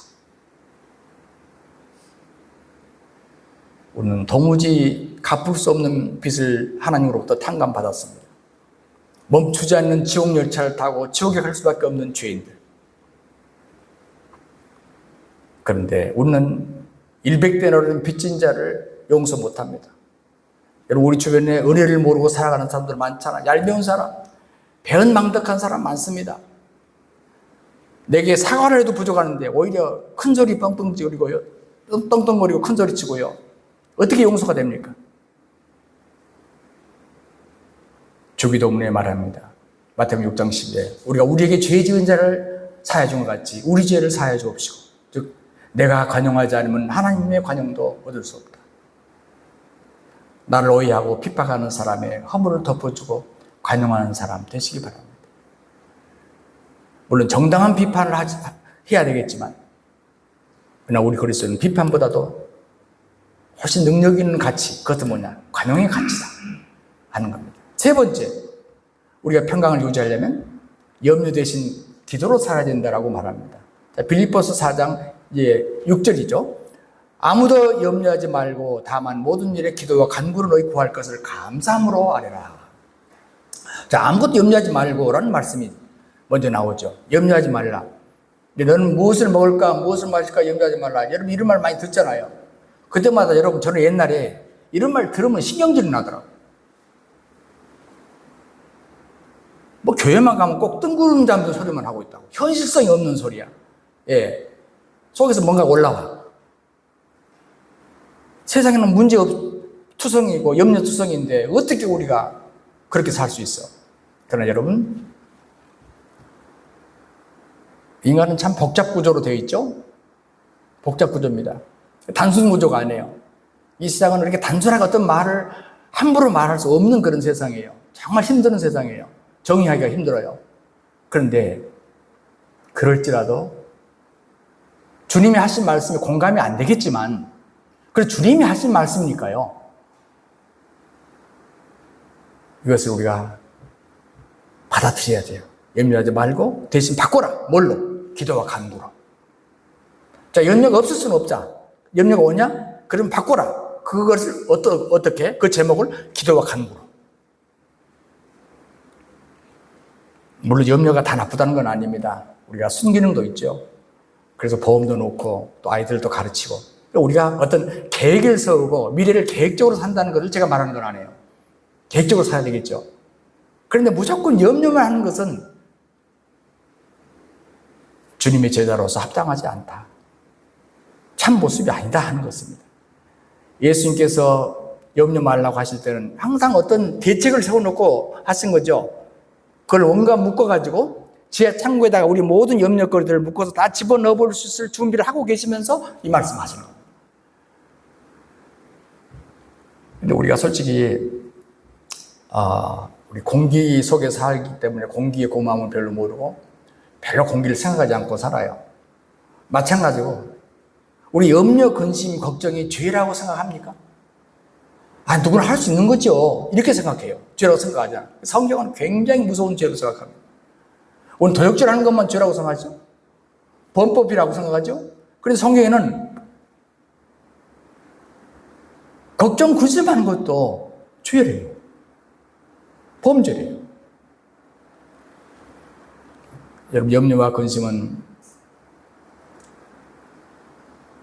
[SPEAKER 1] 우리는 도무지 갚을 수 없는 빚을 하나님으로부터 탕감받았습니다. 멈추지 않는 지옥 열차를 타고 지옥에 갈 수밖에 없는 죄인들. 그런데 우리는 100대나리온 빚진 자를 용서 못합니다. 여러분, 우리 주변에 은혜를 모르고 살아가는 사람들 많잖아. 얄미운 사람, 배은망덕한 사람 많습니다. 내게 사과를 해도 부족하는데 오히려 큰소리 뻥뻥 지르고요, 떵떵거리고 큰소리 치고요. 어떻게 용서가 됩니까? 주기도문에 말합니다. 마태복음 6장 10에 우리가 우리에게 죄 지은 자를 사하여 준 것 같이 우리 죄를 사하여 주옵시고, 즉 내가 관용하지 않으면 하나님의 관용도 얻을 수 없다. 나를 오해하고 핍박하는 사람의 허물을 덮어주고 관용하는 사람 되시기 바랍니다. 물론 정당한 비판을 해야 되겠지만, 그러나 우리 그리스도는 비판보다도 훨씬 능력 있는 가치, 그것도 뭐냐? 관용의 가치다 하는 겁니다. 세 번째, 우리가 평강을 유지하려면 염려 대신 기도로 살아야 된다라고 말합니다. 빌립보서 4장 6절이죠. 아무도 염려하지 말고 다만 모든 일에 기도와 간구로 너희 구할 것을 감사함으로 아뢰라. 자, 아무것도 염려하지 말고라는 말씀이 먼저 나오죠. 염려하지 말라. 너는 무엇을 먹을까, 무엇을 마실까 염려하지 말라. 여러분 이런 말 많이 듣잖아요. 그때마다 여러분 저는 옛날에 이런 말 들으면 신경질이 나더라고요. 뭐 교회만 가면 꼭 뜬구름 잡는 소리만 하고 있다고. 현실성이 없는 소리야. 예, 속에서 뭔가 올라와. 세상에는 문제투성이고 염려투성인데 어떻게 우리가 그렇게 살 수 있어? 그러나 여러분, 인간은 참 복잡 구조로 되어 있죠? 복잡 구조입니다. 단순 구조가 아니에요. 이 세상은 이렇게 단순하게 어떤 말을 함부로 말할 수 없는 그런 세상이에요. 정말 힘든 세상이에요. 정의하기가 힘들어요. 그런데 그럴지라도 주님이 하신 말씀에 공감이 안 되겠지만, 그래서 주님이 하신 말씀이니까요. 이것을 우리가 받아들여야 돼요. 염려하지 말고 대신 바꿔라. 뭘로? 기도와 간구로. 자, 염려가 없을 수는 없자. 염려가 오냐? 그럼 바꿔라. 그것을 어떻게? 그 제목을 기도와 간구로. 물론 염려가 다 나쁘다는 건 아닙니다. 우리가 순기능도 있죠. 그래서 보험도 놓고 또 아이들도 가르치고 우리가 어떤 계획을 세우고 미래를 계획적으로 산다는 것을 제가 말하는 건 아니에요. 계획적으로 살아야 되겠죠. 그런데 무조건 염려만 하는 것은 주님의 제자로서 합당하지 않다. 참 모습이 아니다 하는 것입니다. 예수님께서 염려 말라고 하실 때는 항상 어떤 대책을 세워놓고 하신 거죠. 그걸 온갖 묶어가지고 지하 창고에다가 우리 모든 염려거리들을 묶어서 다 집어넣어 볼 수 있을 준비를 하고 계시면서 이 말씀 하시는 겁니다. 근데 우리가 솔직히 우리 공기 속에 살기 때문에 공기의 고마움을 별로 모르고 별로 공기를 생각하지 않고 살아요. 마찬가지고 우리 염려, 근심, 걱정이 죄라고 생각합니까? 누구나 할 수 있는 거죠. 이렇게 생각해요. 죄라고 생각하지 않아요. 성경은 굉장히 무서운 죄로 생각합니다. 오늘 도역질하는 것만 죄라고 생각하죠. 범법이라고 생각하죠. 그런데 성경에는 걱정, 근심하는 것도 죄래요. 범죄래요. 여러분, 염려와 근심은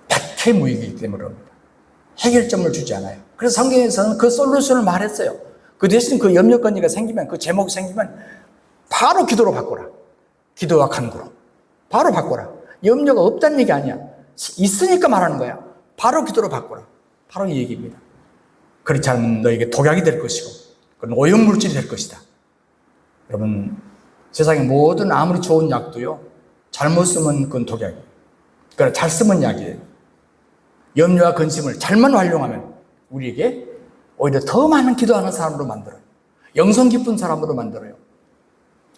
[SPEAKER 1] 백해무익이기 때문에 그럽니다. 해결점을 주지 않아요. 그래서 성경에서는 그 솔루션을 말했어요. 그 대신 그 염려거리가 생기면, 그 제목이 생기면 바로 기도로 바꿔라. 기도와 간구로 바로 바꿔라. 염려가 없다는 얘기 아니야. 있으니까 말하는 거야. 바로 기도로 바꿔라. 바로 이 얘기입니다. 그렇지 않으면 너에게 독약이 될 것이고, 그건 오염물질이 될 것이다. 여러분, 세상의 모든 아무리 좋은 약도요, 잘못 쓰면 그건 독약이에요. 그러나 잘 쓰면 약이에요. 염려와 근심을 잘만 활용하면 우리에게 오히려 더 많은 기도하는 사람으로 만들어요. 영성 깊은 사람으로 만들어요.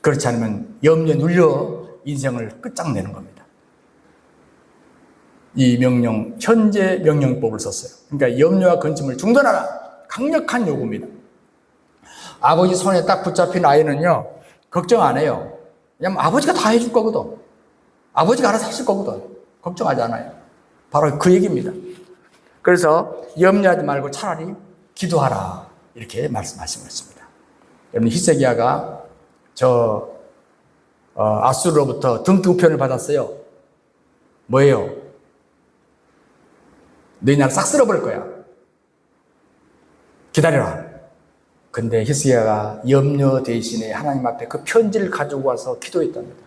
[SPEAKER 1] 그렇지 않으면 염려에 눌려 인생을 끝장내는 겁니다. 이 명령, 현재 명령법을 썼어요. 그러니까 염려와 근심을 중단하라. 강력한 요구입니다. 아버지 손에 딱 붙잡힌 아이는요, 걱정 안 해요. 왜냐면 아버지가 다 해줄 거거든. 아버지가 알아서 하실 거거든. 걱정하지 않아요. 바로 그 얘기입니다. 그래서 염려하지 말고 차라리 기도하라. 이렇게 말씀하셨습니다. 여러분, 히스기야가 아수르로부터 등기 우편을 받았어요. 뭐예요? 너희 나라 싹 쓸어버릴 거야. 기다려라. 근데 히스기야가 염려 대신에 하나님 앞에 그 편지를 가지고 와서 기도했답니다.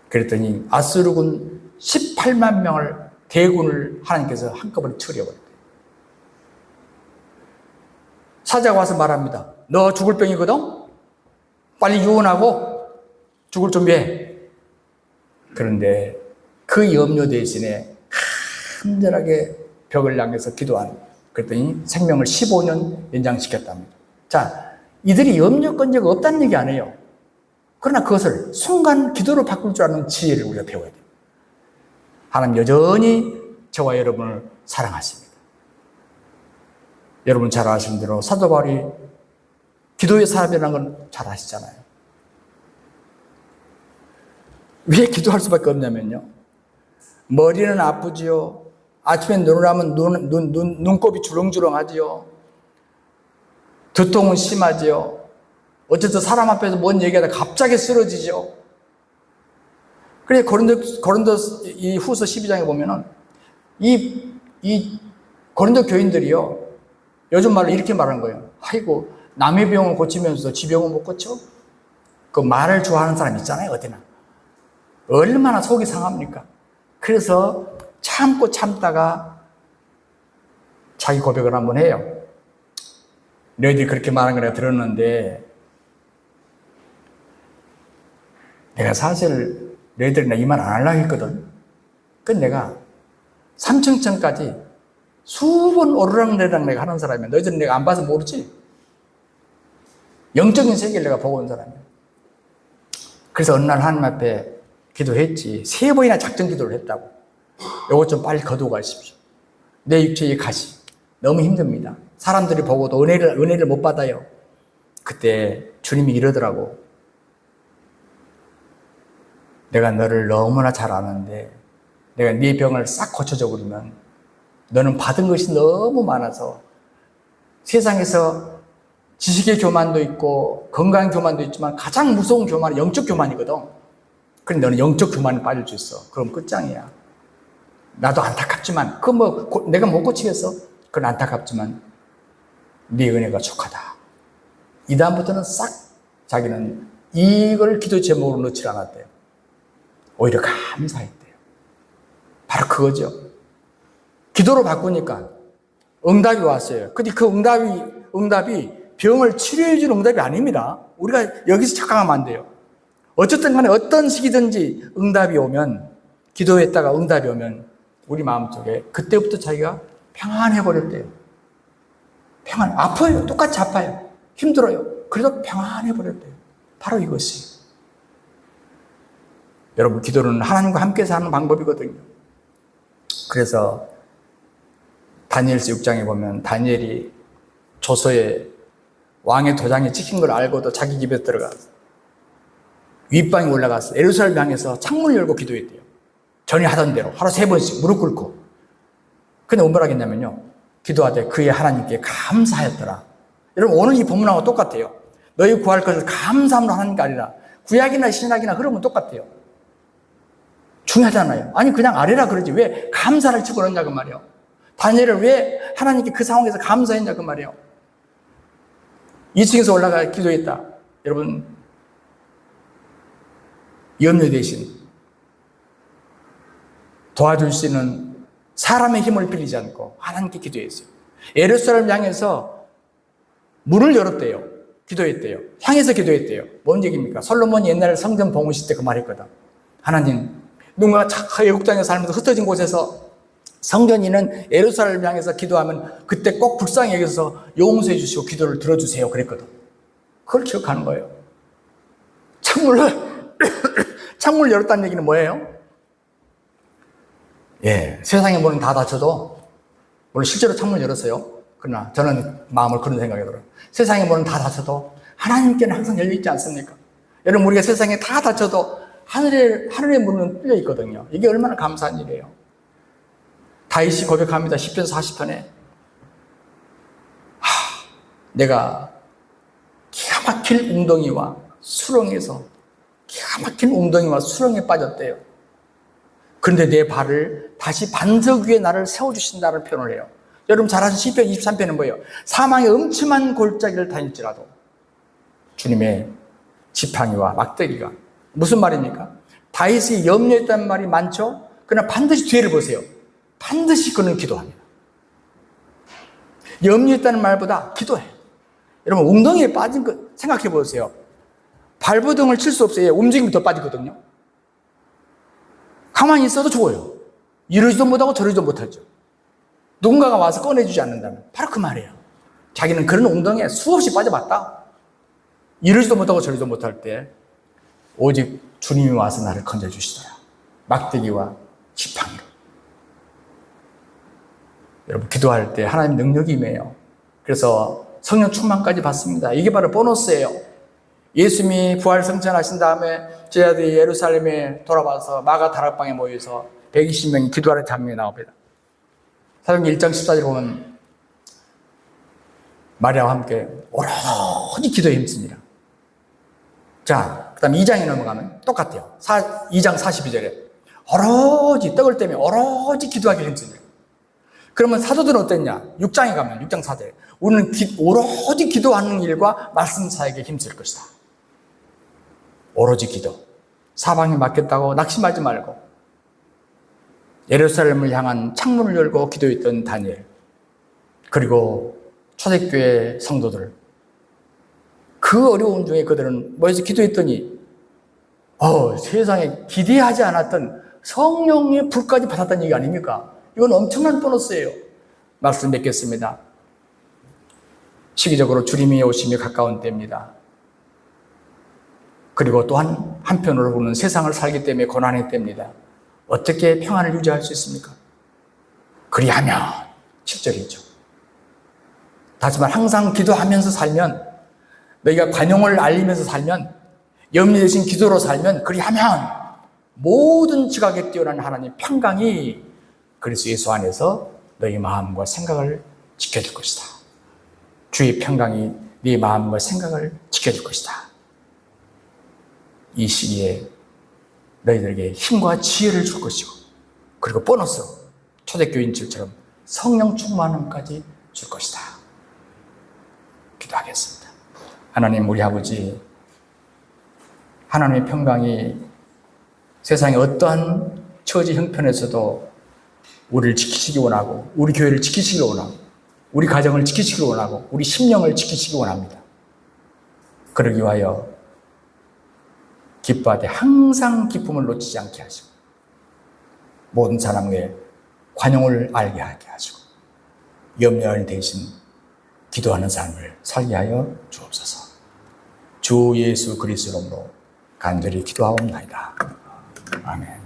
[SPEAKER 1] 그랬더니 아수르군 18만 명을 대군을 하나님께서 한꺼번에 처리해버렸대요. 사자가 와서 말합니다. 너 죽을 병이거든? 빨리 유언하고 죽을 준비해. 그런데 그 염려 대신에 간절하게 벽을 향해서 기도한, 그랬더니 생명을 15년 연장시켰답니다. 자, 이들이 염려건 적 없다는 얘기 아니에요. 그러나 그것을 순간 기도로 바꿀 줄 아는 지혜를 우리가 배워야 돼요. 하나님 여전히 저와 여러분을 사랑하십니다. 여러분 잘 아시는 대로 사도 바울이 기도의 사람이라는 건 잘 아시잖아요. 왜 기도할 수밖에 없냐면요, 머리는 아프지요. 아침에 눈을 하면 눈곱이 주렁주렁하지요. 두통은 심하지요. 어쨌든 사람 앞에서 뭔 얘기하다 갑자기 쓰러지죠. 그래서 고린도 이 후서 12장에 보면은 이 고린도 교인들이요, 요즘 말로 이렇게 말하는 거예요. 아이고, 남의 병을 고치면서 지 병을 못 고쳐? 그 말을 좋아하는 사람 있잖아요, 어디나. 얼마나 속이 상합니까? 그래서 참고 참다가 자기 고백을 한번 해요. 너희들이 그렇게 말한 걸 내가 들었는데, 내가 사실 너희들이 나 이 말 안 하려고 했거든. 그 내가 삼층천까지 수번 오르락내리락 내가 하는 사람이야. 너희들은 내가 안 봐서 모르지? 영적인 세계를 내가 보고 온 사람이야. 그래서 어느 날 하나님 앞에 기도했지. 3번이나 작전 기도를 했다고. 요것 좀 빨리 거두어 가십시오. 내 육체의 가시. 너무 힘듭니다. 사람들이 보고도 은혜를 못 받아요. 그때 주님이 이러더라고. 내가 너를 너무나 잘 아는데 내가 네 병을 싹 고쳐줘 버리면 너는 받은 것이 너무 많아서 세상에서 지식의 교만도 있고 건강 교만도 있지만 가장 무서운 교만은 영적 교만이거든. 그런데 너는 영적 교만에 빠질 수 있어. 그럼 끝장이야. 나도 안타깝지만 내가 못 고치겠어? 그건 안타깝지만 네 은혜가 족하다. 이 다음부터는 싹 자기는 이걸 기도 제목으로 넣지 않았대요. 오히려 감사했대요. 바로 그거죠. 기도로 바꾸니까 응답이 왔어요. 근데 그 응답이 병을 치료해 주는 응답이 아닙니다. 우리가 여기서 착각하면 안 돼요. 어쨌든 간에 어떤 시기든지 응답이 오면, 기도했다가 응답이 오면 우리 마음속에 그때부터 자기가 평안해 버렸대요. 아파요. 똑같이 아파요. 힘들어요. 그래도 평안해 버렸대요. 바로 이것이. 여러분, 기도는 하나님과 함께 사는 방법이거든요. 그래서 다니엘서 6장에 보면 다니엘이 조서에 왕의 도장이 찍힌 걸 알고도 자기 집에 들어가서 윗방에 올라가서 예루살렘 향해서 창문을 열고 기도했대요. 전에 하던 대로 하루 3번씩 무릎 꿇고. 근데 뭐라 했냐면요, 기도하되 그의 하나님께 감사하였더라. 여러분, 오늘 이 본문하고 똑같아요. 너희 구할 것을 감사함으로 하는 게 아니라 구약이나 신약이나 그러면 똑같아요. 중요하잖아요. 아니 그냥 아뢰라 그러지 왜 감사를 집어넣냐 그 말이에요. 다니엘을 왜 하나님께 그 상황에서 감사했냐 그 말이에요. 2층에서 올라가 기도했다. 여러분, 염려 대신 도와줄 수 있는 사람의 힘을 빌리지 않고 하나님께 기도했어요. 예루살렘 향해서 문을 열었대요. 기도했대요. 향해서 기도했대요. 뭔 얘기입니까? 솔로몬이 옛날에 성전 봉헌식 때 그 말했거든. 하나님, 누군가 애국 땅에 살면서 흩어진 곳에서 성전이 있는 예루살렘을 향해서 기도하면 그때 꼭 불쌍히 여기서 용서해 주시고 기도를 들어주세요. 그랬거든. 그걸 기억하는 거예요. 창문을 열었다는 얘기는 뭐예요? 예, 세상의 문은 다 닫혀도, 물론 실제로 창문을 열었어요. 그러나 저는 마음을 그런 생각이 들어요. 세상의 문은 다 닫혀도 하나님께는 항상 열려있지 않습니까? 여러분, 우리가 세상에 다 닫혀도 하늘의 문은 뚫려 있거든요. 이게 얼마나 감사한 일이에요. 다윗이 고백합니다. 시편 40편에 내가 기가 막힌 웅덩이와 수렁에서 기가 막힌 웅덩이와 수렁에 빠졌대요. 그런데 내 발을 다시 반석 위에 나를 세워주신다는 표현을 해요. 여러분 잘 아시는 시편 23편은 뭐예요? 사망의 음침한 골짜기를 다닐지라도 주님의 지팡이와 막대기가. 무슨 말입니까? 다윗이 염려했다는 말이 많죠? 그러나 반드시 뒤를 보세요. 반드시 그는 기도합니다. 염려했다는 말보다 기도해요. 여러분 웅덩이에 빠진 거 생각해 보세요. 발버둥을 칠 수 없어요. 움직임이 더 빠지거든요. 가만히 있어도 죽어요. 이러지도 못하고 저러지도 못하죠. 누군가가 와서 꺼내주지 않는다면 바로 그 말이에요. 자기는 그런 웅덩이에 수없이 빠져봤다. 이러지도 못하고 저러지도 못할 때 오직 주님이 와서 나를 건져주시더라. 막대기와 지팡이로. 여러분 기도할 때 하나님 능력이 임해요. 그래서 성령 충만까지 받습니다. 이게 바로 보너스예요. 예수님이 부활 승천하신 다음에 제자들이 예루살렘에 돌아와서 마가 다락방에 모여서 120명이 기도하는 장면이 나옵니다. 사도행전 1장 14절에 보면 마리아와 함께 오로지 기도에 힘씁니다. 자, 그 다음 2장에 넘어가면 똑같아요. 2장 42절에 오로지 떡을 떼며 오로지 기도하기 힘씁니다. 그러면 사도들은 어땠냐? 6장에 가면 6장 4절에 우리는 오로지 기도하는 일과 말씀 사역에 힘쓸 것이다. 오로지 기도. 사방에 맡겼다고 낙심하지 말고 예루살렘을 향한 창문을 열고 기도했던 다니엘, 그리고 초대교회 성도들, 그 어려움 중에 그들은 모여서 기도했더니 세상에 기대하지 않았던 성령의 불까지 받았다는 얘기 아닙니까? 이건 엄청난 보너스예요. 말씀 맺겠습니다. 시기적으로 주님이 오심이 가까운 때입니다. 그리고 또한 한편으로 보는 세상을 살기 때문에 고난의 때입니다. 어떻게 평안을 유지할 수 있습니까? 그리하면 7절이죠. 다시 말 항상 기도하면서 살면, 너희가 관용을 알리면서 살면, 염려 대신 기도로 살면, 그리하면 모든 지각에 뛰어난 하나님 평강이 그리스도 예수 안에서 너희 마음과 생각을 지켜줄 것이다. 주의 평강이 네 마음과 생각을 지켜줄 것이다. 이 시기에 너희들에게 힘과 지혜를 줄 것이고, 그리고 보너스 초대교인들처럼 성령 충만함까지 줄 것이다. 기도하겠습니다. 하나님, 우리 아버지, 하나님의 평강이 세상의 어떠한 처지 형편에서도 우리를 지키시기 원하고, 우리 교회를 지키시기 원하고, 우리 가정을 지키시기 원하고, 우리 심령을 지키시기 원합니다. 그러기 위하여 기뻐하되 항상 기쁨을 놓치지 않게 하시고, 모든 사람에게 관용을 알게 하게 하시고, 염려할 대신 기도하는 삶을 살게 하여 주옵소서. 주 예수 그리스도로 간절히 기도하옵나이다. 아멘.